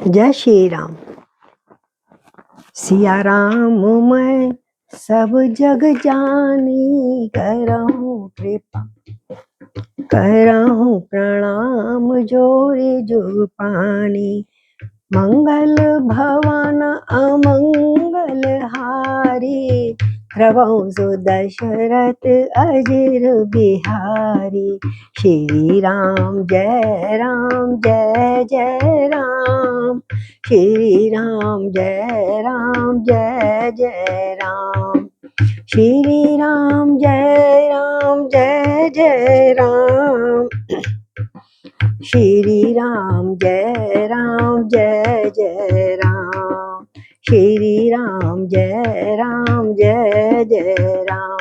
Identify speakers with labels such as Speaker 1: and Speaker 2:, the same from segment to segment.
Speaker 1: जय श्री राम। सिया राम मैं सब जग जानी, करहूँ कृपा करहूँ प्रणाम जोरे जो पानी। मंगल भवन अमंगल हारी, प्रभु सुदशरथ अजिर बिहारी। श्री राम जय राम, श्री राम जय राम, श्री राम जय राम, श्री राम जय राम, श्री राम जय राम।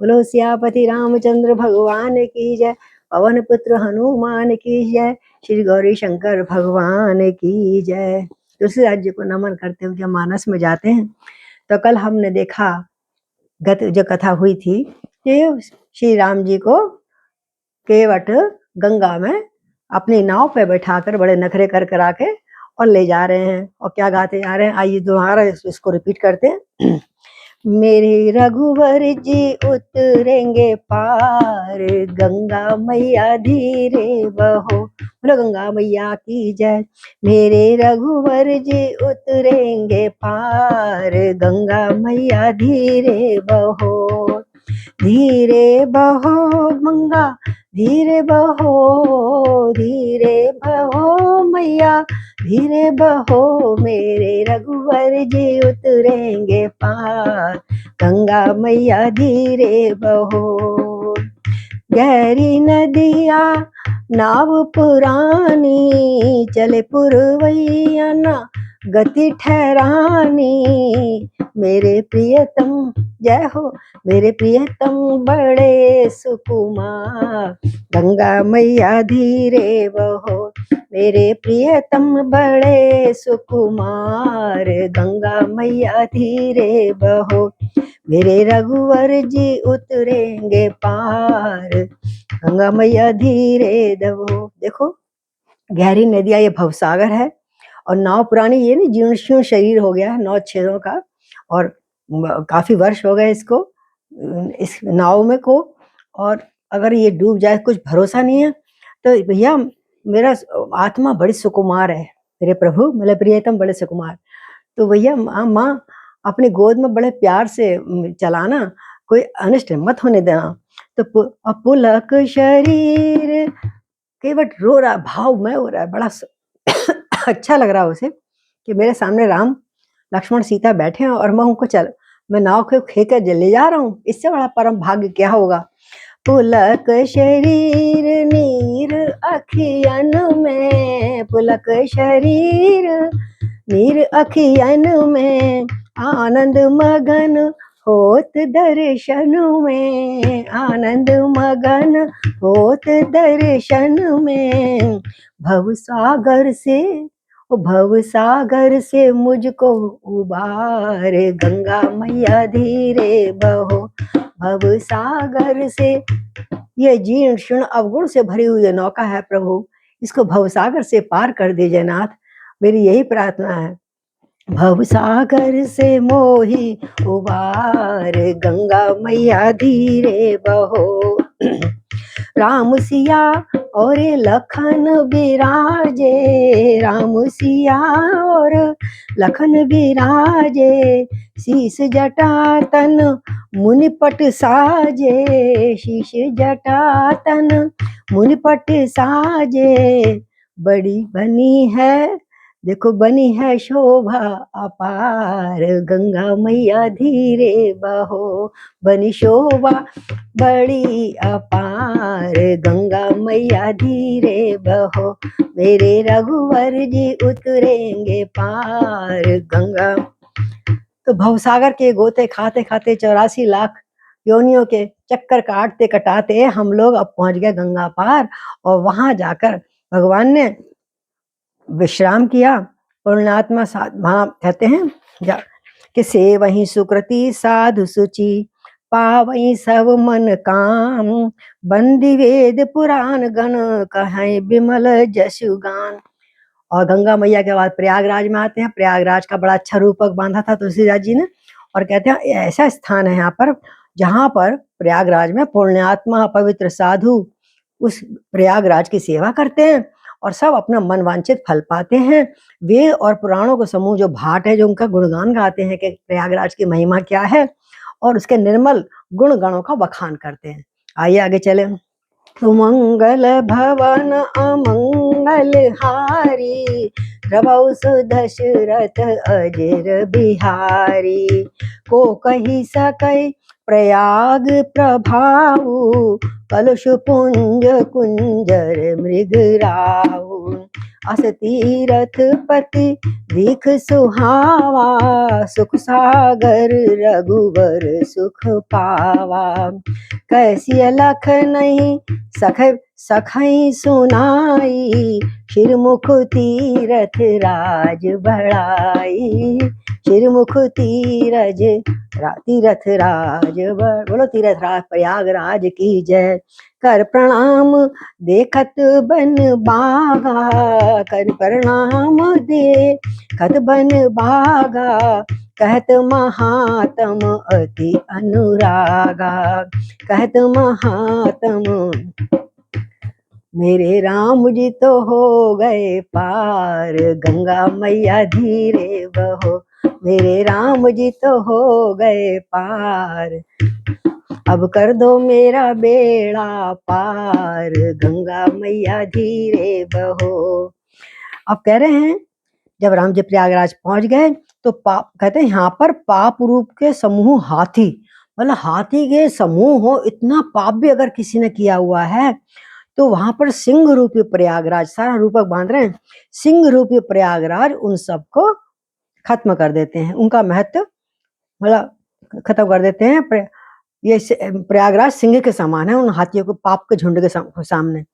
Speaker 1: बोलो सियापति रामचंद्र भगवान की जय, पवन पुत्र हनुमान की जय, श्री गौरी शंकर भगवान की जय। तुलसीदास जी को नमन करते हुए मानस में जाते हैं। तो कल हमने देखा, गत जो कथा हुई थी कि श्री राम जी को केवट गंगा में अपनी नाव पे बैठाकर बड़े नखरे कर करा के और ले जा रहे हैं। और क्या गाते जा रहे हैं, आइए दोबारा इसको रिपीट करते हैं। मेरे रघुवर जी उतरेंगे पार, गंगा मैया धीरे बहो। बोलो गंगा मैया की जय। मेरे रघुवर जी उतरेंगे पार, गंगा मैया धीरे बहो। धीरे बहो गंगा धीरे बहो मैया धीरे बहो। मेरे रघुवर जी उतरेंगे पार, गंगा मैया धीरे बहो। गहरी नदिया नाव पुरानी, चले पुरवैया ना गति ठहरानी। मेरे प्रियतम जय हो, मेरे प्रियतम बड़े सुकुमार, गंगा मैया धीरे बहो। मेरे प्रियतम बड़े सुकुमार, गंगा मैया धीरे बहो। मेरे रघुवर जी उतरेंगे पार, गंगा मैया धीरे दबो। देखो गहरी नदिया ये भवसागर है, और नाव पुरानी ये नहीं जीर्ण शीर्ण शरीर हो गया है 9 छेदों का, और काफी वर्ष हो गए इसको, इस नाव में को। और अगर ये डूब जाए कुछ भरोसा नहीं है। तो भैया मेरा आत्मा बड़ी सुकुमार है, मेरे प्रभु मेरे प्रियतम बड़े सुकुमार। तो भैया माँ अपनी गोद में बड़े प्यार से चलाना, कोई अनिष्ट मत होने देना। तो पुलक शरीर केवट रो रहा, भाव में हो रहा है, बड़ा अच्छा लग रहा है उसे कि मेरे सामने राम लक्ष्मण सीता बैठे हैं और मैं उनको मैं नाव को खेकर ले जा रहा हूँ। इससे बड़ा परम भाग्य क्या होगा। पुलक शरीर नीर अखियन में, पुलक शरीर नीर अखियन में, आनंद मगन होत दर्शन में, आनंद मगन होत दर्शन में। भव सागर से मुझको उबार, गंगा मैया धीरे बहो। भव सागर से, ये जीर्ण शीर्ण अवगुण से भरी हुई नौका है प्रभु, इसको भव सागर से पार कर दीजिए नाथ, मेरी यही प्रार्थना है। भव सागर से मोही उबार, गंगा मैया धीरे बहो। राम सिया और लखन बिराजे, राम सिया और लखन बिराजे। शीश जटा तन मुनिपट साजे, शीश जटा तन मुनिपट साजे। बड़ी बनी है, देखो बनी है शोभा अपार, गंगा मैया धीरे बहो। बनी शोभा बड़ी अपार, गंगा मैया धीरे बहो। मेरे रघुवर जी उतरेंगे पार, गंगा। तो भवसागर के गोते खाते खाते 84 लाख योनियों के चक्कर काटते कटाते हम लोग अब पहुंच गए गंगा पार। और वहां जाकर भगवान ने विश्राम किया। पुण्यात्मा वहां कहते हैं कि से वही सुकृति साधु सुचि, पावई सब मन काम। बंदी वेद पुराण गण कहें बिमल जसु गान। और गंगा मैया के बाद प्रयागराज में आते हैं। प्रयागराज का बड़ा अच्छा रूपक बांधा था तुलसीदास जी ने, और कहते हैं ऐसा स्थान है यहाँ पर जहाँ पर प्रयागराज में पुण्यात्मा पवित्र साधु उस प्रयागराज की सेवा करते हैं और सब अपना मन वांछित फल पाते हैं। वेद और पुराणों को समूह जो भाट है, जो उनका गुणगान गाते हैं कि प्रयागराज की महिमा क्या है, और उसके निर्मल गुण गणों का बखान करते हैं। आइए आगे चले। सुमंगल भवन अमंगल हारी, प्रभु सुदशरथ अजर बिहारी। को कही सकै प्रयाग प्रभाऊ, कलुष पुंज कुंजर मृग राहु। अस तीरथ पति दीख सुहावा, सुख सागर रघुवर सुख पावा। कैसी लख नहीं सखई सुनाई, शिरमुख तीरथ राज बढ़ाई। शिरमुख तीरथ राज बोलो तीरथ राज प्रयागराज की जय। कर प्रणाम देखत बन बागा, कर प्रणाम देखत बन बागा। कहत महात्म अति अनुरागा, कहत महात्म मेरे राम जी तो हो गए पार, गंगा मैया धीरे बहो। मेरे राम जी तो हो गए पार, अब कर दो मेरा बेड़ा पार, गंगा मैया धीरे बहो। अब कह रहे हैं जब राम जी प्रयागराज पहुंच गए तो पाप कहते हैं यहाँ पर पाप रूप के समूह हाथी, मतलब हाथी के समूह हो, इतना पाप भी अगर किसी ने किया हुआ है तो वहां पर सिंह रूपी प्रयागराज, सारा रूपक बांध रहे हैं, सिंह रूपी प्रयागराज उन सबको खत्म कर देते हैं, उनका महत्व मतलब खत्म कर देते हैं। ये प्रयागराज सिंह के समान है उन हाथियों को, पाप के झुंड के सामने।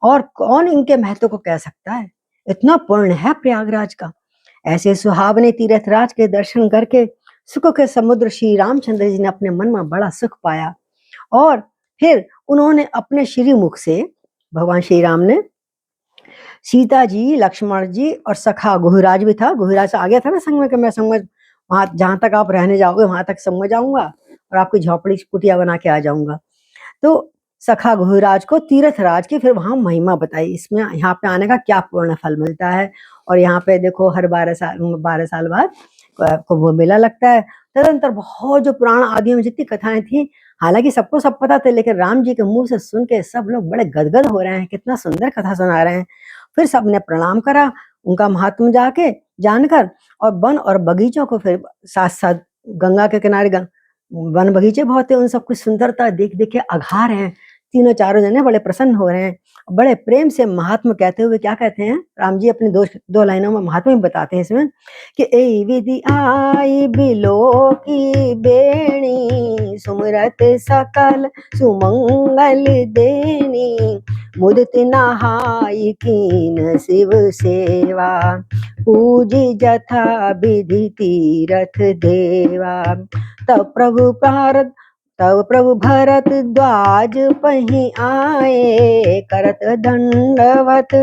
Speaker 1: और कौन इनके महत्व को कह सकता है, इतना पुण्य है प्रयागराज का। ऐसे सुहावने तीर्थराज के दर्शन करके सुख के समुद्र श्री रामचंद्र जी ने अपने मन में बड़ा सुख पाया, और फिर उन्होंने अपने श्रीमुख से, भगवान श्री राम ने सीता जी, लक्ष्मण जी और सखा गुहराज भी था, गुहराज आ गया था ना संग में कि मैं संग में वहां जहां तक आप रहने जाओगे वहां तक संग में जाऊंगा और आपकी झोपड़ी कुटिया बना के आ जाऊंगा। तो सखा गुहराज को तीर्थराज की फिर वहां महिमा बताई, इसमें यहाँ पे आने का क्या पूर्ण फल मिलता है। और यहाँ पे देखो हर 12 साल बाद कुंभ मेला लगता है। तदंतर बहुत जो पुराण आदि में जितनी कथाएं थी, हालांकि सबको सब पता थे, लेकिन राम जी के मुंह से सुन के सब लोग बड़े गदगद हो रहे हैं, कितना सुंदर कथा सुना रहे हैं। फिर सबने प्रणाम करा उनका महात्म जाके जानकर, और वन और बगीचों को फिर साथ साथ गंगा के किनारे वन बगीचे बहुत थे, उन सब कुछ सुंदरता देख देख के अघा रहे हैं। तीनों चारों जने बड़े प्रसन्न हो रहे हैं, बड़े प्रेम से महात्मा कहते हुए क्या कहते हैं, राम जी अपनी दो लाइनों में महात्मा भी बताते हैं इसमें कि ए विधि आई बिलो की बेणी, सुमरत सकल सुमंगल देनी। मुदित नहाई कीन शिव सेवा, पूजी जथा विधि तीरथ देवा। तब प्रभु भरत द्वाज पही आए, करत दंडवत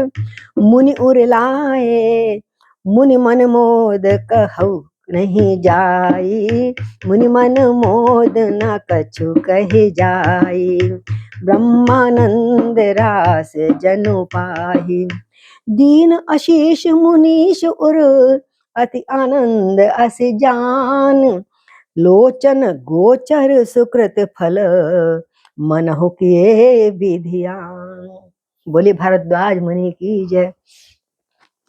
Speaker 1: मुनि उरलाए। मुनि मन मोद कहु नहीं जाई, मुनि मन मोद न कछु कही जाई। ब्रह्मानंद रास जनु पाही, दीन आशीष मुनीश उर अति आनंद अस जान। लोचन गोचर सुकृत फल, मनहु किए विधियान। बोली भारद्वाज मुनि की जय।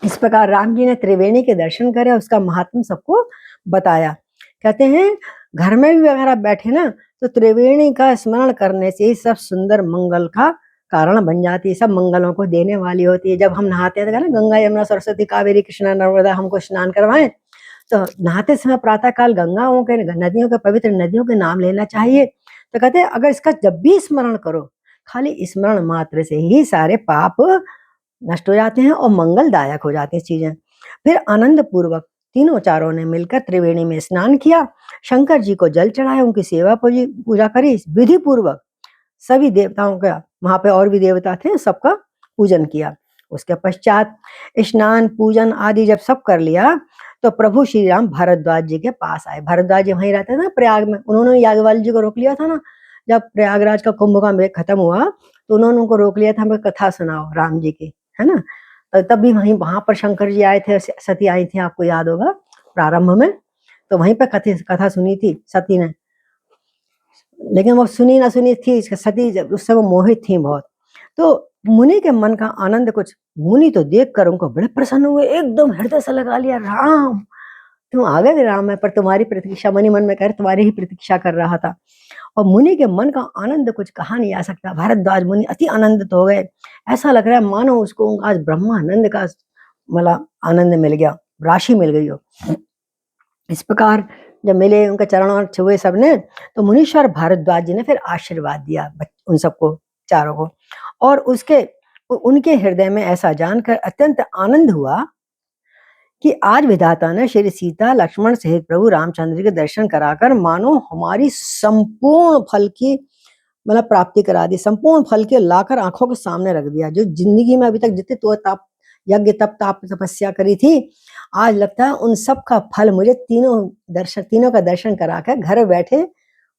Speaker 1: इस प्रकार राम जी ने त्रिवेणी के दर्शन करे, उसका महात्म सबको बताया। कहते हैं घर में भी अगर आप बैठे ना तो त्रिवेणी का स्मरण करने से सब सुंदर मंगल का कारण बन जाती है, सब मंगलों को देने वाली होती है। जब हम नहाते हैं तो ना गंगा यमुना सरस्वती कावेरी कृष्णा नर्मदा हमको स्नान करवाएं, तो नहाते समय प्रातः काल गंगाओं के, नदियों के, पवित्र नदियों के नाम लेना चाहिए। तो कहते हैं अगर इसका जब भी स्मरण करो, खाली स्मरण मात्र से ही सारे पाप नष्ट हो जाते हैं और मंगलदायक हो जाती हैं चीजें। फिर आनंद पूर्वक तीनों चारों ने मिलकर त्रिवेणी में स्नान किया, शंकर जी को जल चढ़ाया, उनकी सेवा पूजा करी विधि पूर्वक। सभी देवताओं का, वहां पे और भी देवता थे, सबका पूजन किया। उसके पश्चात स्नान पूजन आदि जब सब कर लिया तो प्रभु श्री राम भारद्वाज जी के पास आए। भारद्वाज जी वहीं रहते थे ना प्रयाग में, उन्होंने याज्ञवल्क्य जी को रोक लिया था ना, जब प्रयागराज का कुंभ का मेल खत्म हुआ तो उन्होंने उनको रोक लिया था, हमें कथा सुनाओ राम जी की, है ना। तब भी वहां पर शंकर जी आए थे, सती आई थी, आपको याद होगा प्रारंभ में, तो वहीं पर कथा सुनी थी सती ने। लेकिन वो सुनी ना सुनी थी सती, उस समय मोहित थी बहुत। तो मुनि के मन का आनंद कुछ, मुनि तो देखकर उनको बड़े प्रसन्न हुए, एकदम हृदय से लगा लिया, राम तुम आ गए राम है, पर तुम्हारी प्रतीक्षा, मनी मन में कह तुम्हारी ही प्रतीक्षा कर रहा था। और मुनि के मन का आनंद कुछ कहा नहीं जा सकता। भारद्वाज मुनि अति आनंदित हो गए, ऐसा लग रहा है मानो उसको आज ब्रह्मानंद का मतलब आनंद मिल गया, राशि मिल गई हो। इस प्रकार जब मिले, उनका चरण छुए सबने, तो मुनीश्वर भारद्वाज जी ने फिर आशीर्वाद दिया उन सबको, चारों को। और उनके हृदय में ऐसा जानकर अत्यंत आनंद हुआ कि आज विधाता ने श्री सीता लक्ष्मण सहित प्रभु रामचंद्र के दर्शन कराकर मानो हमारी संपूर्ण फल की मतलब प्राप्ति करा दी, संपूर्ण फल के लाकर आंखों के सामने रख दिया। जो जिंदगी में अभी तक जितने तो ताप यज्ञ तप ताप तपस्या करी थी, आज लगता है उन सब का फल मुझे तीनों का दर्शन कराकर घर बैठे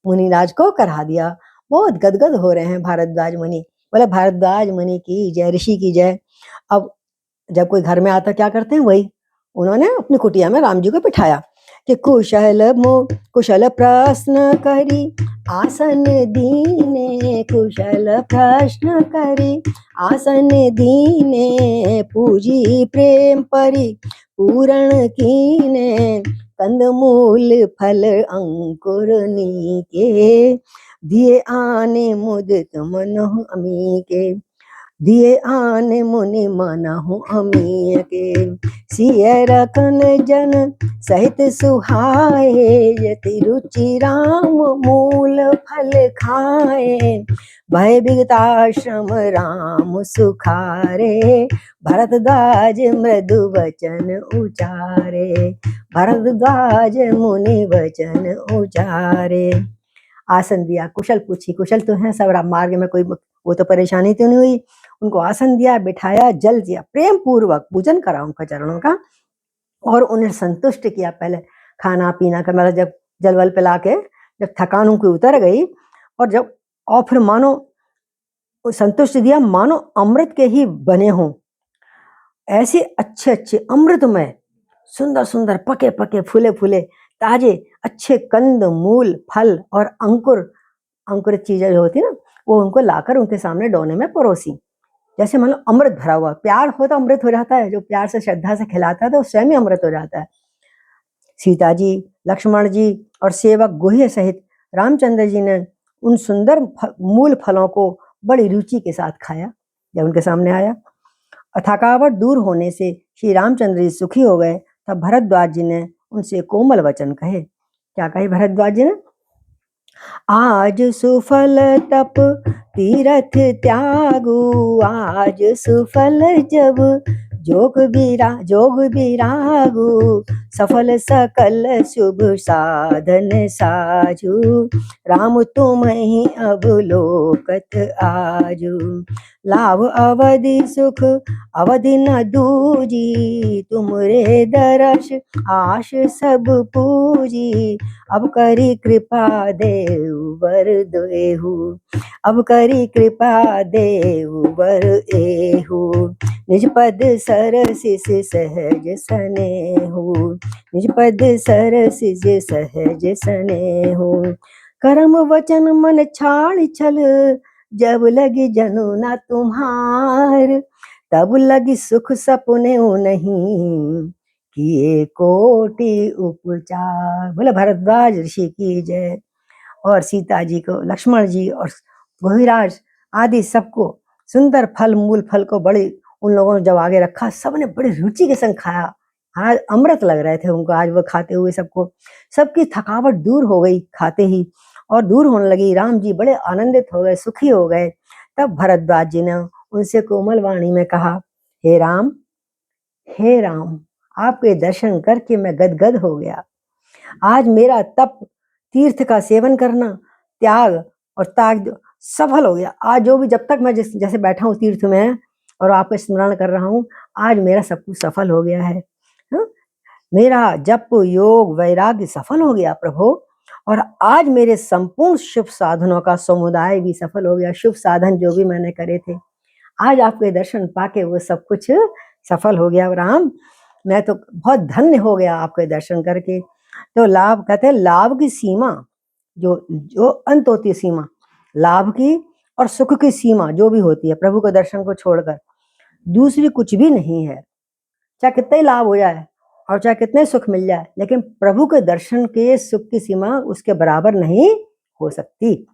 Speaker 1: मुनिराज को करा दिया। बहुत गदगद हो रहे हैं भारद्वाज मुनि, बोले भारद्वाज मुनि की जय, ऋषि की जय। अब जब कोई घर में आता क्या करते हैं, वही उन्होंने अपनी कुटिया में राम जी को बिठाया कि कुशल प्रश्न करी आसन दीने, कुशल प्रश्न करी आसन दीने, पूजी प्रेम परी पूरण कीने, कंदमूल फल अंकुर नीके, दिए आने मुदित मनहु अमी के, दिए आने मुनि मनहु अमी के, सिय रखन जन सहित सुहाए, यति रुचि राम मूल फल खाए, भय विगताश्रम राम सुखारे, भरद्वाज मृदु वचन उचारे, भरद्वाज मुनि वचन उचारे। आसन दिया, कुशल पूछी, कुशल तो है सब, मार्ग में कोई वो तो परेशानी तो नहीं हुई। उनको आसन दिया, बिठाया, जल दिया, प्रेम पूर्वक पूजन करा उनका चरणों का, और उन्हें संतुष्ट किया। पहले खाना पीना का मतलब जब जल वल पिला के जब थकान उनकी उतर गई, और फिर मानो संतुष्ट दिया, मानो अमृत के ही बने हों, ऐसे अच्छे अच्छे अमृतमय सुंदर सुंदर पके पके फूले फूले ताजे अच्छे कंद मूल फल और अंकुरित चीजें जो होती ना, वो उनको लाकर उनके सामने डोने में परोसी। जैसे मतलब अमृत भरा हुआ, प्यार हो तो अमृत हो जाता है, जो प्यार से श्रद्धा से खिलाता है तो स्वयं ही अमृत हो जाता है। सीता जी, लक्ष्मण जी और सेवक गुह्य सहित रामचंद्र जी ने उन सुंदर मूल फलों को बड़ी रुचि के साथ खाया। जब उनके सामने आया, थकावट दूर होने से श्री रामचंद्र जी सुखी हो गए। तब भरद्वाज जी ने उनसे कोमल वचन कहे। क्या कहे भरद्वाज जी ने? आज सुफल तप तीरथ त्यागु, आज सुफल जब जोग विरागु, सफल सकल शुभ साधन साजु, राम तुम ही अवलोकत आजु, लाभ अवधि सुख अवधि न दूजी, तुमरे दर्श आश सब पूजी, अब करी कृपा देव वर देहु, अब करी कृपा देव वर एहु, निज पद सरसिस सहज सनेहु, निज पद सरसिस सहज सनेहु, कर्म वचन मन छाड़ छल, जब लगी जनु ना तुम्हार, तब लगी सुख सपने नहीं, किए कोटि उपचार। बोले भरद्वाज ऋषि की जय। और सीता जी को, लक्ष्मण जी और गुहिराज आदि सबको सुंदर फल मूल फल को बड़े उन लोगों ने जब आगे रखा, सबने बड़ी रुचि के संग खाया। आज अमृत लग रहे थे उनको, आज वो खाते हुए सबको, सबकी थकावट दूर हो गई खाते ही, और दूर होने लगी। राम जी बड़े आनंदित हो गए, सुखी हो गए। तब भरद्वाज जी ने उनसे कोमल वाणी में कहा, हे राम, हे राम, आपके दर्शन करके मैं गदगद हो गया। आज मेरा तप तीर्थ का सेवन करना, त्याग और ताग सफल हो गया। आज जो भी, जब तक मैं जैसे बैठा हूँ तीर्थ में, और आपको स्मरण कर रहा हूँ, आज मेरा सब कुछ सफल हो गया है। हाँ? मेरा जप योग वैराग्य सफल हो गया प्रभु, और आज मेरे संपूर्ण शुभ साधनों का समुदाय भी सफल हो गया। शुभ साधन जो भी मैंने करे थे, आज आपके दर्शन पाके वो सब कुछ सफल हो गया। राम, मैं तो बहुत धन्य हो गया आपके दर्शन करके। तो लाभ, कहते हैं लाभ की सीमा, जो जो अंत होती है सीमा लाभ की, और सुख की सीमा जो भी होती है प्रभु के दर्शन को छोड़कर दूसरी कुछ भी नहीं है। चाहे कितना ही लाभ हो जाए और चाहे कितने सुख मिल जाए, लेकिन प्रभु के दर्शन के सुख की सीमा उसके बराबर नहीं हो सकती।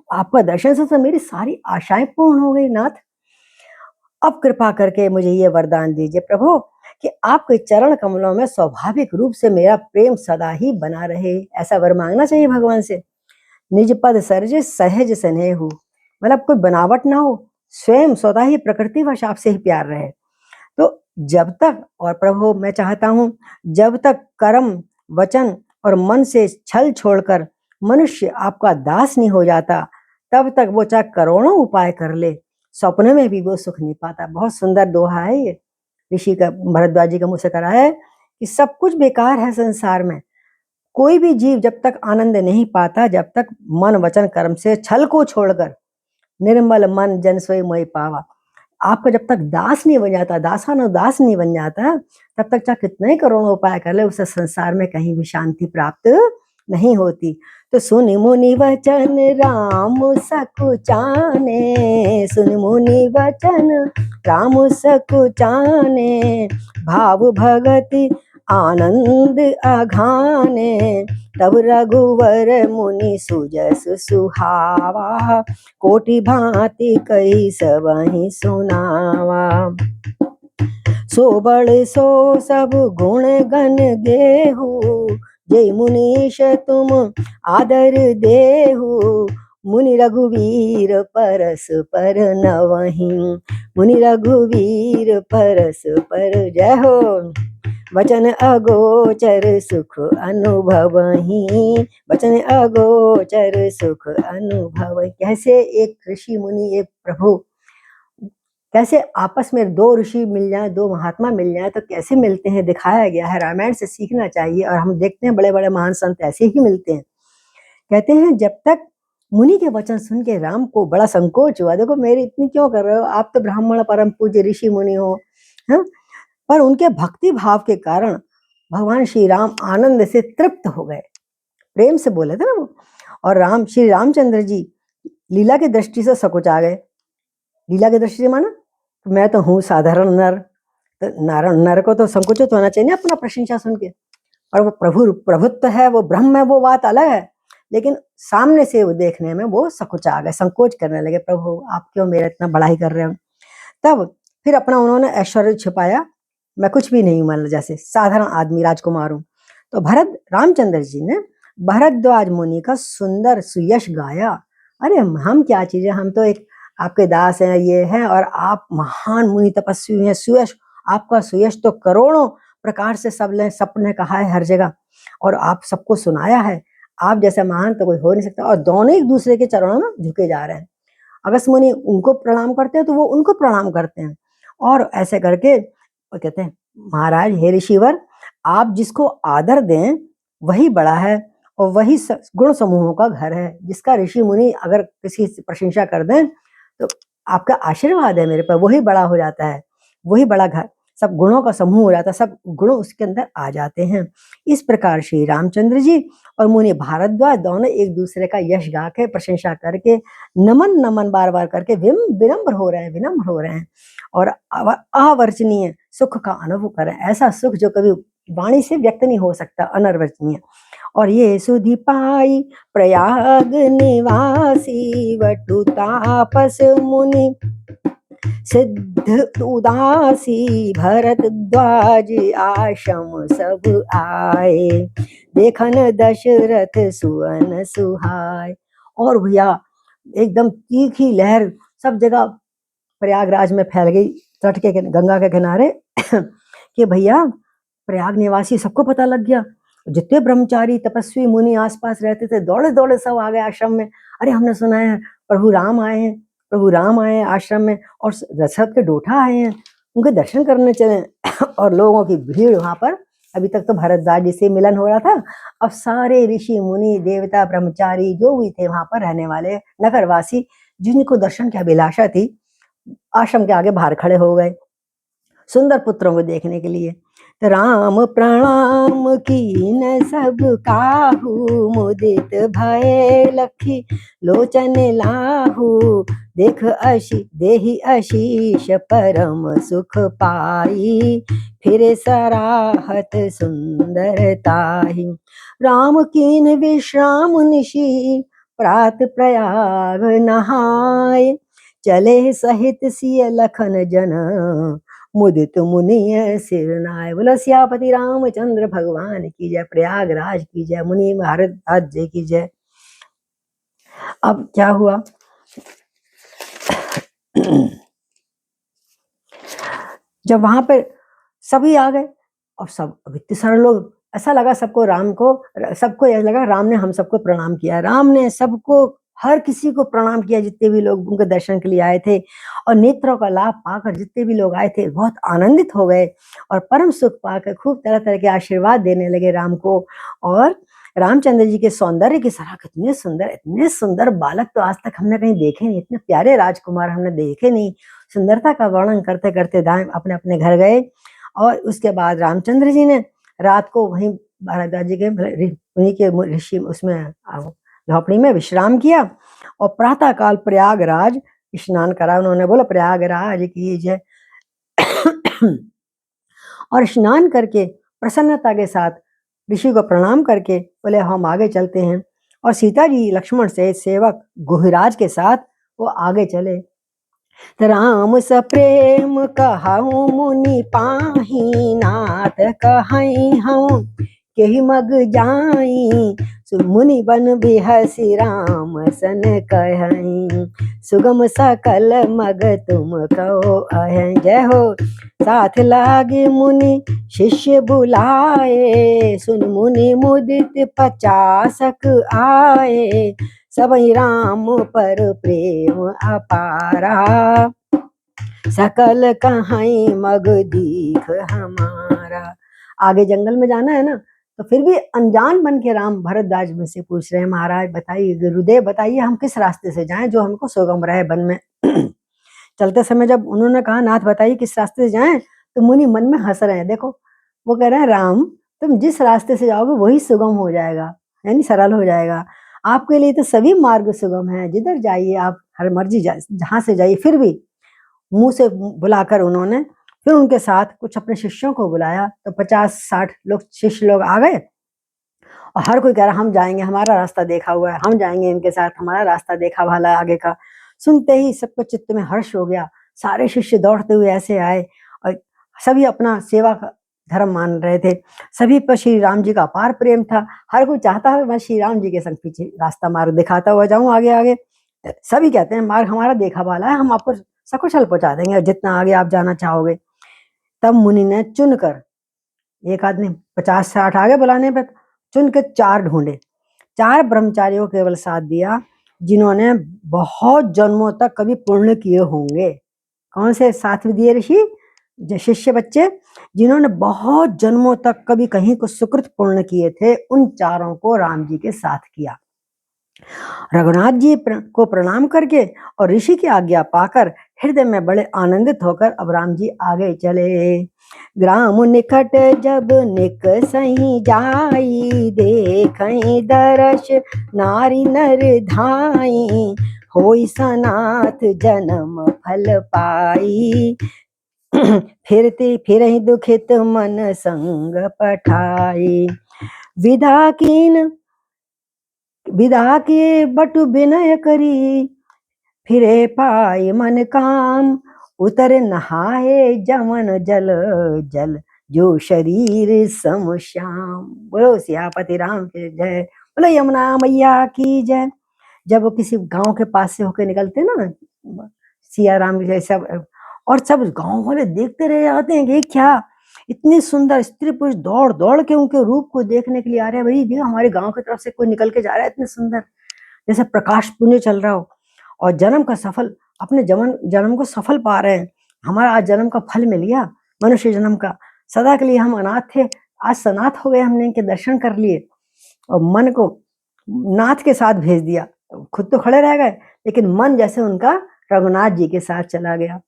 Speaker 1: आपका दर्शन से तो मेरी सारी आशाएं पूर्ण हो गई नाथ। अब कृपा करके मुझे ये वरदान दीजिए प्रभु कि आपके चरण कमलों में स्वाभाविक रूप से मेरा प्रेम सदा ही बना रहे। ऐसा वर मांगना चाहिए भगवान से। निज पद सर्ज सहज स्नेहु, मतलब कोई बनावट ना हो, स्वयं स्वतः ही प्रकृति वश आपसे ही प्यार रहे। तो जब तक, और प्रभु मैं चाहता हूँ जब तक कर्म वचन और मन से छल छोड़कर मनुष्य आपका दास नहीं हो जाता, तब तक वो चाहे करोड़ों उपाय कर ले, सपने में भी वो सुख नहीं पाता। बहुत सुंदर दोहा है ये, ऋषि का, भरद्वाज जी का मुझसे करा है कि सब कुछ बेकार है संसार में। कोई भी जीव जब तक आनंद नहीं पाता, जब तक मन वचन कर्म से छल को छोड़कर निर्मल मन जन सोई मोहि पावा, आपका जब तक दास नहीं बन जाता, दासानो दास नहीं बन जाता, तब तक चाहे कितने ही करोड़ों उपाय कर ले, उसे संसार में कहीं भी शांति प्राप्त नहीं होती। तो सुन मुनि वचन राम सकुचाने, सुन मुनि वचन राम सकुचाने, भाव भगति आनंद अघाने, तब रघुवर मुनि सुजस सुहावा, कोटि भांति कई सबहि सुनावा। सो बड़ सो सब गुण गण गेहू, जय मुनीश तुम आदर देहु, मुनि रघुवीर परस पर नवहि, मुनि रघुवीर परस पर। जय हो। वचन अगोचर सुख अनुभवहि, वचन अगोचर सुख अनुभव। कैसे एक ऋषि मुनि, एक प्रभु, कैसे आपस में दो ऋषि मिल जाए, दो महात्मा मिल जाए तो कैसे मिलते हैं, दिखाया गया है। रामायण से सीखना चाहिए, और हम देखते हैं बड़े बड़े महान संत ऐसे ही मिलते हैं। कहते हैं जब तक मुनि के वचन सुन के राम को बड़ा संकोच हुआ, देखो मेरी इतनी क्यों कर रहे हो, आप तो ब्राह्मण परम पूज्य ऋषि मुनि हो, है? पर उनके भक्ति भाव के कारण भगवान श्री राम आनंद से तृप्त हो गए, प्रेम से बोले थे ना वो। और राम, श्री रामचंद्र जी लीला की दृष्टि से सकुचा गए। लीला की दृष्टि से माना, मैं तो हूँ साधारण नर, तो नर को तो संकुचित होना चाहिए ना अपना प्रशंसा सुन के। और वो प्रभुत्व है, वो ब्रह्म है, वो बात अलग है, लेकिन सामने से वो देखने में वो सकुचा गए, संकोच करने लगे, प्रभु आप क्यों मेरा इतना बड़ाई कर रहे हो। तब फिर अपना उन्होंने ऐश्वर्य छिपाया, मैं कुछ भी नहीं हूं, मान लो जैसे साधारण आदमी, राजकुमार हूं। तो भरत रामचंद्र जी ने भरद्वाज मुनि का सुंदर सुयश गाया। अरे हम क्या चीज है, हम तो एक आपके दास हैं, ये हैं, और आप महान मुनि तपस्वी हैं। सुयश, आपका सुयश तो करोड़ों प्रकार से सबने कहा है हर जगह, और आप सबको सुनाया है। आप जैसा महान तो कोई हो नहीं सकता। और दोनों एक दूसरे के चरणों में झुके जा रहे हैं। अगस्त मुनि उनको प्रणाम करते हैं तो वो उनको प्रणाम करते हैं, और ऐसे करके वो कहते हैं महाराज हे ऋषिवर, आप जिसको आदर दें वही बड़ा है, और वही गुण समूहों का घर है। जिसका ऋषि मुनि अगर किसी से प्रशंसा कर दें तो आपका आशीर्वाद है मेरे पर, वही बड़ा हो जाता है, वही बड़ा घर, सब गुणों का समूह हो जाता है, सब गुण उसके अंदर आ जाते हैं। इस प्रकार श्री रामचंद्र जी और मुनि भारद्वाज दोनों एक दूसरे का यश गा के, प्रशंसा करके, नमन नमन बार बार करके विनम्र हो रहे हैं, विनम्र हो रहे हैं, और अवर्चनीय सुख का अनुभव करें। ऐसा सुख जो कभी वाणी से व्यक्त नहीं हो सकता, अनर्वचनीय। और ये सुधि पाई प्रयाग निवासी, वटु तापस मुनि सिद्ध उदासी, भरद्वाज आश्रम सब आए, देखन दशरथ सुवन सुहाय। और भैया एकदम तीखी लहर सब जगह प्रयागराज में फैल गई, तट के गंगा के किनारे कि भैया प्रयाग निवासी सबको पता लग गया। जितने ब्रह्मचारी तपस्वी मुनि आसपास रहते थे, दौड़े दौड़े सब आ गए आश्रम में। अरे हमने सुना है प्रभु राम आए हैं, प्रभु राम आए आश्रम में और दशरथ के डोठा आए हैं, उनके दर्शन करने चले और लोगों की भीड़ वहां पर। अभी तक तो भरद्वाज जी से मिलन हो रहा था, अब सारे ऋषि मुनि देवता ब्रह्मचारी जो भी थे वहां पर रहने वाले नगरवासी, जिनको दर्शन की अभिलाषा थी, आश्रम के आगे बाहर खड़े हो गए सुंदर पुत्रों को देखने के लिए। तो राम प्रणाम कीन सब काहू, मुदित भय लखी लोचन लाहू, देख देहि आशीष परम सुख पाई, फिर सराहत सुंदरताहि। राम कीन विश्राम निशि, प्रात प्रयाग नहाय, चले सहित सिय लखन जन, मुदित मुनि सिर नाय। बोलो सियापति रामचंद्र भगवान की जय, प्रयागराज की जय, मुनि भारद्वाज जी की जय। अब क्या हुआ, जब वहां पे सभी आ गए और सब इतने सारे लोग, ऐसा लगा सबको राम को, सबको ऐसा लगा राम ने हम सबको प्रणाम किया। राम ने सबको, हर किसी को प्रणाम किया, जितने भी लोग उनके दर्शन के लिए आए थे। और नेत्रों का लाभ पाकर जितने भी लोग आए थे बहुत आनंदित हो गए और परम सुख पाकर खूब तरह तरह के आशीर्वाद देने लगे राम को। और रामचंद्र जी के सौंदर्य की सराह, इतने सुंदर बालक तो आज तक हमने कहीं देखे नहीं, इतने प्यारे राजकुमार हमने देखे नहीं। सुंदरता का वर्णन करते करते दाएं अपने अपने घर गए। और उसके बाद रामचंद्र जी ने रात को वहीं भारद्वाज जी के वहीं के ऋषि उसमें झोपड़ी में विश्राम किया और प्रातः काल प्रयागराज स्नान करा उन्होंने। बोलो प्रयागराज की जय। और स्नान करके प्रसन्नता के साथ ऋषि को प्रणाम करके बोले हम आगे चलते हैं। और सीता जी लक्ष्मण से सेवक गुहिराज के साथ वो आगे चले। राम सप्रेम कहूँ मुनि पाही, नाथ कहई हम केहि मग जाई, मुनि बन बिहसी राम सन कहई, सुगम सकल मग तुम कहो अहै। जय हो। साथ लागे मुनि शिष्य बुलाए, सुन मुनि मुदित 50 आए, सबई राम पर प्रेम अपारा, सकल कहाई मग दीख हमारा। आगे जंगल में जाना है ना, तो फिर भी अनजान बन के राम भरद्वाज में से पूछ रहे हैं, महाराज बताइए गुरुदेव बताइए हम किस रास्ते से जाएं जो हमको सुगम रहे वन में। चलते समय जब उन्होंने कहा नाथ बताइए किस रास्ते से जाएं, तो मुनि मन में हंस रहे हैं। देखो वो कह रहे हैं राम तुम जिस रास्ते से जाओगे वही सुगम हो जाएगा, यानी सरल हो जाएगा। आपके लिए तो सभी मार्ग सुगम है, जिधर जाइए आप, हर मर्जी जहां से जाइए। फिर भी मुंह से बुलाकर उन्होंने फिर उनके साथ कुछ अपने शिष्यों को बुलाया। तो 50-60 लोग शिष्य लोग आ गए और हर कोई कह रहा हम जाएंगे, हमारा रास्ता देखा हुआ है, हम जाएंगे इनके साथ, हमारा रास्ता देखा वाला आगे का। सुनते ही सबको चित्त में हर्ष हो गया। सारे शिष्य दौड़ते हुए ऐसे आए और सभी अपना सेवा का धर्म मान रहे थे। सभी पर श्री राम जी का अपार प्रेम था। हर कोई चाहता है मैं श्री राम जी के संग पीछे रास्ता मार्ग दिखाता हुआ जाऊं आगे आगे। सभी कहते हैं मार्ग हमारा देखा वाला है, हम आपको सकुशल पहुंचा देंगे जितना आगे आप जाना चाहोगे। तब मुनि ने चुनकर, एक आदमी 50-60 आगे बुलाने पर चुन के 4 ढूंढे, 4 ब्रह्मचारियों को केवल साथ दिया जिन्होंने बहुत जन्मों तक कभी पुण्य किए होंगे। कौन से साथ में दिए ऋषि? शिष्य बच्चे जिन्होंने बहुत जन्मों तक कभी कहीं को सुकृत पुण्य किए थे, उन 4 को राम जी के साथ किया। रघुनाथ जी को प्रणाम करके और ऋषि की आज्ञा पाकर हृदय में बड़े आनंदित होकर अब राम जी आगे चले। ग्राम निकट जब निक सही जाई, देखई दर्श नारी नर धाई, होई सनाथ जन्म फल पाई, फिरते फिर दुखित मन संग पठाई, विदा के बटु विनय करी, फिरे पाए मन काम, उतर नहाए जमन जल जल, जो शरीर सम श्याम। बोलो सियापति राम के जय। बोलो यमुना मैया की जय। जब वो किसी गांव के पास से होकर निकलते ना सिया राम जैसा, और सब गांव वाले देखते रह जाते हैं कि क्या इतनी सुंदर स्त्री पुरुष दौड़ दौड़ के उनके रूप को देखने के लिए आ रहे हैं। भाई देखो हमारे गांव की तरफ से कोई निकल के जा रहा है इतने सुंदर, जैसे प्रकाश पुण्य चल रहा हो। और जन्म का सफल अपने जन्म को सफल पा रहे हैं, हमारा आज जन्म का फल मिल गया, मनुष्य जन्म का। सदा के लिए हम अनाथ थे, आज सनाथ हो गए, हमने इनके दर्शन कर लिए और मन को नाथ के साथ भेज दिया। खुद तो खड़े रह गए, लेकिन मन जैसे उनका रघुनाथ जी के साथ चला गया।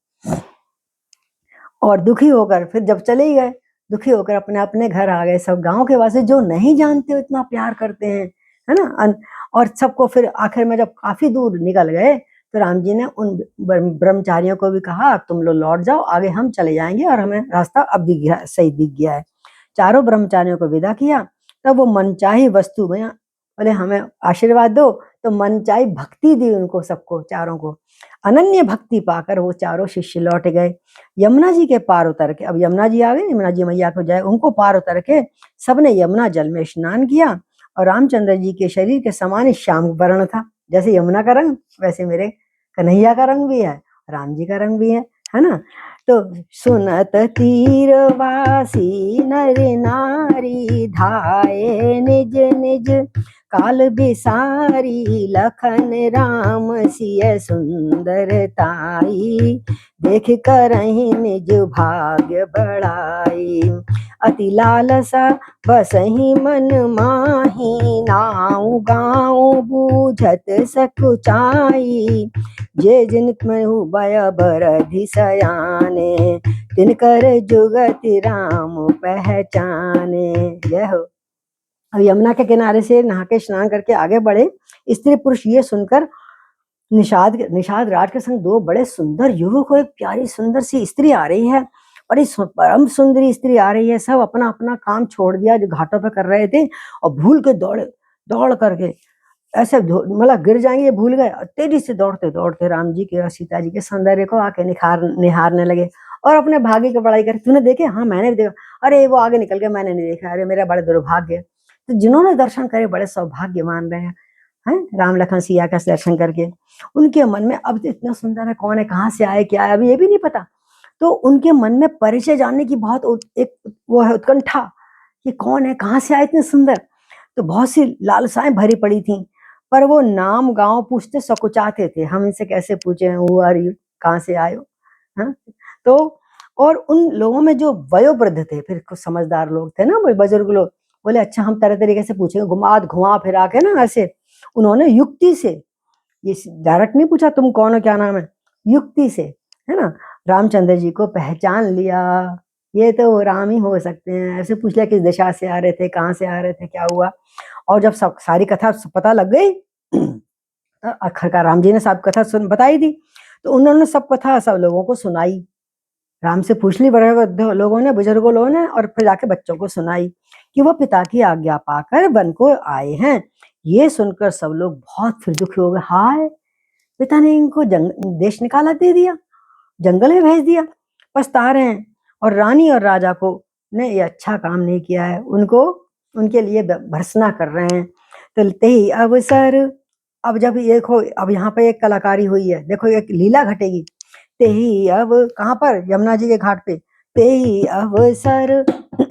Speaker 1: और दुखी होकर फिर जब चले ही गए, दुखी होकर अपने अपने घर आ गए। सब गांव के वासी जो नहीं जानते इतना प्यार करते हैं, है ना। और सबको फिर आखिर में जब काफी दूर निकल गए तो राम जी ने उन ब्रह्मचारियों को भी कहा, अब तुम लोग लौट जाओ, आगे हम चले जाएंगे और हमें रास्ता अब दिख गया, सही दिख गया है। चारों ब्रह्मचारियों को विदा किया। तब वो मनचाही वस्तु में बोले हमें आशीर्वाद दो, तो मनचाही भक्ति दी उनको, सबको, चारों को। अनन्य भक्ति पाकर वो चारों शिष्य लौट गए। यमुना जी के पार उतर के, अब यमुना जी आ गए, यमुना जी मैया को जाए, उनको पार उतर के सबने यमुना जल में स्नान किया। और रामचंद्र जी के शरीर के समान ही श्याम वर्ण था, जैसे यमुना का रंग वैसे मेरे कन्हैया का रंग भी है, राम जी का रंग भी है ना। तो सुनत तीरवासी नर नारी धाये निज निज काल बिसारी, लखन राम सिय सुंदरताई, देख करहि निज भाग्य बढ़ाई। अति लालसा बसहि मन माही, नाऊ गाँव बूझत सकुचाई, जे जिन महु भय बरधि सयाने, तिनकर जुगति राम पहचाने। जय हो। अब यमुना के किनारे से नहा के स्नान करके आगे बढ़े। स्त्री पुरुष ये सुनकर निषाद राज के संग दो बड़े सुंदर युवक को, एक प्यारी सुंदर सी स्त्री आ रही है, बड़ी परम सुंदरी स्त्री आ रही है। सब अपना अपना काम छोड़ दिया जो घाटों पे कर रहे थे और भूल के दौड़ करके ऐसे मतलब गिर जाएंगे, भूल गए, तेजी से दौड़ते दौड़ते राम जी के और सीता जी के सौंदर्य को आके निहारने लगे और अपने भाग्य की बड़ाई कर, तूने देखे? हाँ मैंने भी देखा। अरे वो आगे निकल गया, मैंने नहीं देखा, अरे मेरा बड़े दुर्भाग्य। तो जिन्होंने दर्शन करे बड़े सौभाग्य मान रहे हैं राम लखन सिया का दर्शन करके। उनके मन में अब इतना सुंदर है, कौन है, कहाँ से आए, क्या है, अभी ये भी नहीं पता। तो उनके मन में परिचय जानने की बहुत एक वो है उत्कंठा कि कौन है, कहाँ से आए इतने सुंदर। तो बहुत सी लालसाएं भरी पड़ी थी, पर वो नाम गांव पूछते सकुचाते थे, हम इनसे कैसे पूछे, हु आर यू, कहाँ से आए हो। हाँ, तो और उन लोगों में जो वयोवृद्ध थे, फिर कुछ समझदार लोग थे ना, वो बुजुर्ग लोग, बोले अच्छा हम तरह तरीके से पूछेंगे, घुमा फिरा के ना ऐसे। उन्होंने युक्ति से, ये डायरेक्ट नहीं पूछा तुम कौन हो, क्या नाम है, युक्ति से, है ना, रामचंद्र जी को पहचान लिया। ये तो राम ही हो सकते हैं। ऐसे पूछ लिया किस दिशा से आ रहे थे, कहाँ से आ रहे थे, क्या हुआ। और जब सब सारी कथा पता लग गई आखिरकार राम जी ने सब कथा बताई थी, तो उन्होंने सब कथा सब लोगों को सुनाई। राम से पूछ ली बड़े लोगों ने, बुजुर्गों लोगों ने, और फिर जाके बच्चों को सुनाई कि वो पिता की आज्ञा पाकर वन को आए हैं। ये सुनकर सब लोग बहुत फिर दुखी हो गए, हाय पिता ने इनको देश निकाला दे दिया, जंगल में भेज दिया, पछता रहे हैं। और रानी और राजा को ने ये अच्छा काम नहीं किया है, उनको उनके लिए भर्त्सना कर रहे हैं। तो ते ही अवसर, अब जब ये देखो, अब यहाँ पे एक कलाकारी हुई है, देखो एक लीला घटेगी। ते ही अब कहाँ पर, यमुना जी के घाट पे, ते ही अवसर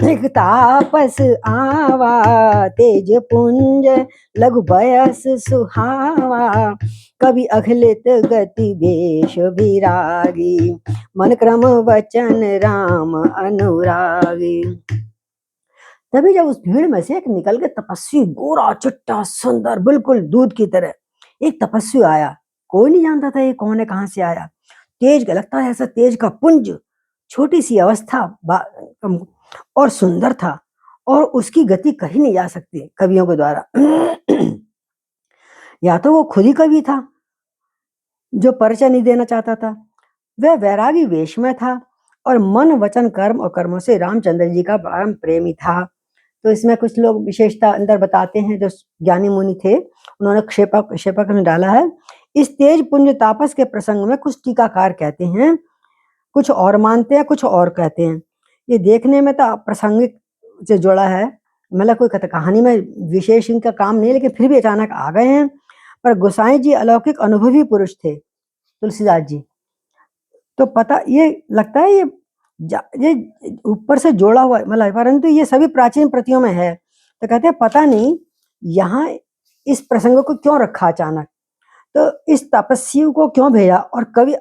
Speaker 1: एक तापस आवा, तेज पुंज लघु बयस सुहावा, कवि अखिलित गति वेश विरागी, मन क्रम वचन राम अनुरागी। तभी जब उस भीड़ में से एक निकल के तपस्वी, गोरा चिट्टा सुंदर बिल्कुल दूध की तरह, एक तपस्वी आया। कोई नहीं जानता था ये कौन है, कहाँ से आया। तेज का लगता है, ऐसा तेज का पुंज, छोटी सी अवस्था और सुंदर था, और उसकी गति कही नहीं जा सकती कवियों के द्वारा। या तो वो खुद ही कवि था जो परिचय नहीं देना चाहता था, वह वैरागी वेश में था, और मन वचन कर्म और कर्मों से रामचंद्र जी का परम प्रेमी था। तो इसमें कुछ लोग विशेषता अंदर बताते हैं, जो ज्ञानी मुनि थे, उन्होंने क्षेपक में डाला है। इस तेज पुंज तापस के प्रसंग में कुछ टीकाकार कहते हैं, कुछ और मानते हैं, कुछ और कहते हैं। ये देखने में तो प्रासंगिक से जुड़ा है, मतलब कोई कहानी में विशेष इनका काम नहीं, लेकिन फिर भी अचानक आ गए हैं। पर गोसाई जी अलौकिक अनुभवी पुरुष थे, तुलसीदास जी, तो पता ये लगता है ये ऊपर से जोड़ा हुआ, मतलब, परंतु ये सभी प्राचीन प्रतियों में है। तो कहते हैं पता नहीं यहाँ इस प्रसंग को क्यों रखा अचानक। तो इस तपस्वी को क्यों भेजा? और कवि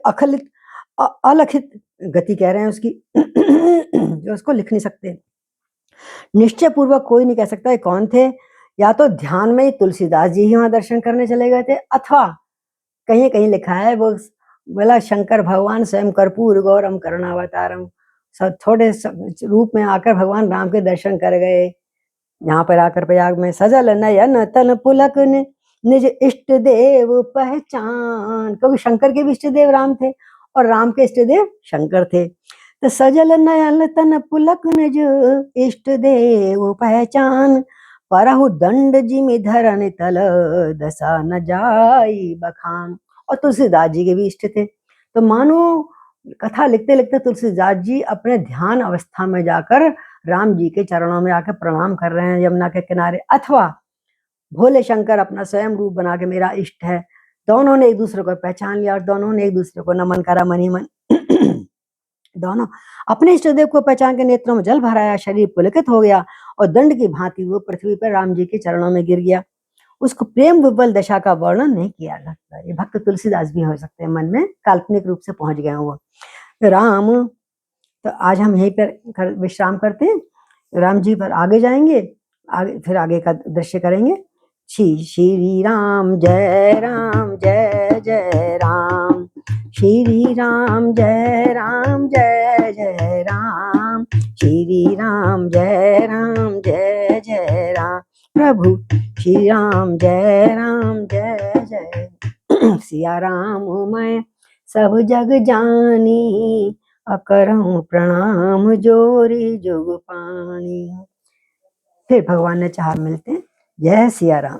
Speaker 1: अलखित गति कह रहे हैं उसकी जो उसको लिख नहीं सकते। निश्चय पूर्वक कोई नहीं कह सकता ये कौन थे। या तो ध्यान में ही तुलसीदास जी ही वहां दर्शन करने चले गए थे, अथवा कहीं कहीं लिखा है वो बोला शंकर भगवान स्वयं कर्पूर गौरम करुणावतारम, सब थोड़े रूप में आकर भगवान राम के दर्शन कर गए। यहाँ पर आकर प्रयाग में सजल नयन तन पुलक निज इष्ट देव पहचान, क्योंकि शंकर के भी इष्ट देव राम थे और राम के इष्ट देव शंकर थे। तो सजल नयन तन पुलक निज इष्ट देव पहचान, परहु दंड जिमि धरन तल दशा न जाई बखान। और तुलसीदास जी के भी इष्ट थे। तो मानो कथा लिखते लिखते तुलसीदास जी अपने ध्यान अवस्था में जाकर राम जी के चरणों में आकर प्रणाम कर रहे हैं यमुना के किनारे, अथवा भोले शंकर अपना स्वयं रूप बना के मेरा इष्ट है। दोनों ने एक दूसरे को पहचान लिया और दोनों ने एक दूसरे को नमन करा मन ही मन। दोनों अपने इष्ट देव को पहचान के नेत्रों में जल भराया, शरीर पुलकित हो गया और दंड की भांति वो पृथ्वी पर राम जी के चरणों में गिर गया। उसको प्रेम विवल दशा का वर्णन नहीं किया जाता। ये भक्त तुलसीदास भी हो सकते हैं, मन में काल्पनिक रूप से पहुंच गए वो राम। तो आज हम यहीं पर विश्राम करते हैं, राम जी पर आगे जाएंगे, आगे फिर आगे का दृश्य करेंगे। श्री राम जय जय राम, श्री राम जय जय राम, श्री राम जय जय राम, प्रभु श्री राम जय जय। सिया राम मैं सब जग जानी, अकरऊं प्रणाम जोरी जुग पानी। फिर भगवान ने चाह मिलते हैं। जय सिया राम।